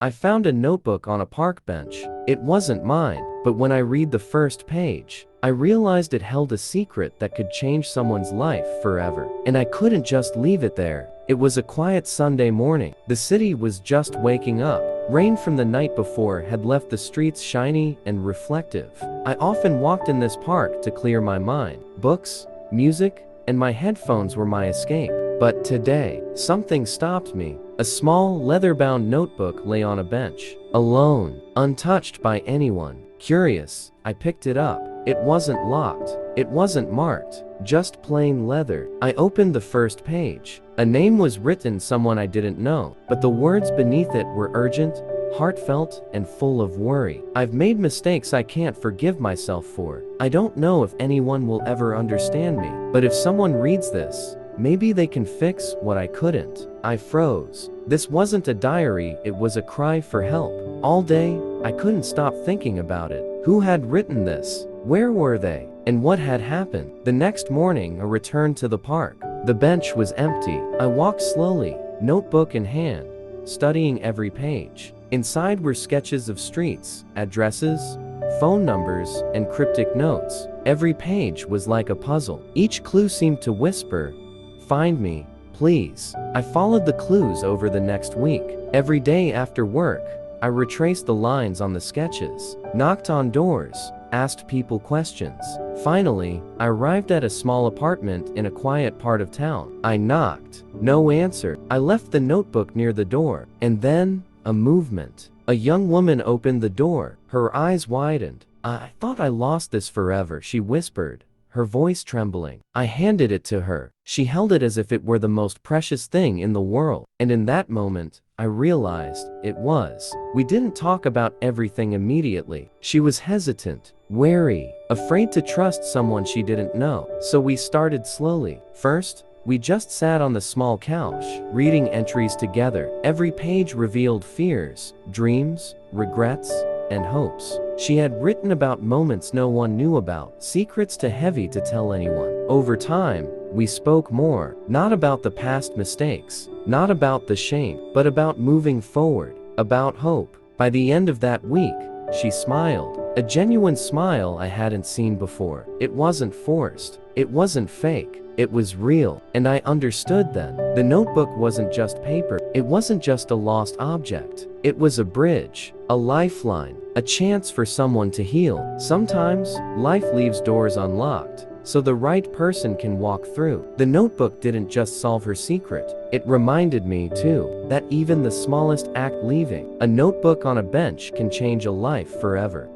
I found a notebook on a park bench. It wasn't mine, but when I read the first page, I realized it held a secret that could change someone's life forever. And I couldn't just leave it there. It was a quiet Sunday morning. The city was just waking up. Rain from the night before had left the streets shiny and reflective. I often walked in this park to clear my mind. Books, music, and my headphones were my escape. But today, something stopped me. A small, leather-bound notebook lay on a bench. Alone, untouched by anyone. Curious, I picked it up. It wasn't locked. It wasn't marked. Just plain leather. I opened the first page. A name was written, someone I didn't know. But the words beneath it were urgent, heartfelt, and full of worry. I've made mistakes I can't forgive myself for. I don't know if anyone will ever understand me. But if someone reads this, maybe they can fix what I couldn't. I froze. This wasn't a diary, it was a cry for help. All day, I couldn't stop thinking about it. Who had written this? Where were they? And what had happened? The next morning, I returned to the park. The bench was empty. I walked slowly, notebook in hand, studying every page. Inside were sketches of streets, addresses, phone numbers, and cryptic notes. Every page was like a puzzle. Each clue seemed to whisper, "Find me, please." I followed the clues over the next week. Every day after work, I retraced the lines on the sketches, knocked on doors, asked people questions. Finally, I arrived at a small apartment in a quiet part of town. I knocked. No answer. I left the notebook near the door. And then, a movement. A young woman opened the door. Her eyes widened. "I thought I lost this forever," she whispered, her voice trembling. I handed it to her. She held it as if it were the most precious thing in the world. And in that moment, I realized it was. We didn't talk about everything immediately. She was hesitant, wary, afraid to trust someone she didn't know. So we started slowly. First, we just sat on the small couch, reading entries together. Every page revealed fears, dreams, regrets, and hopes. She had written about moments no one knew about, secrets too heavy to tell anyone. Over time, we spoke more, not about the past mistakes, not about the shame, but about moving forward, about hope. By the end of that week, she smiled, a genuine smile I hadn't seen before. It wasn't forced, it wasn't fake. It was real, and I understood then. The notebook wasn't just paper. It wasn't just a lost object. It was a bridge, a lifeline, a chance for someone to heal. Sometimes, life leaves doors unlocked, so the right person can walk through. The notebook didn't just solve her secret. It reminded me, too, that even the smallest act, leaving a notebook on a bench, can change a life forever.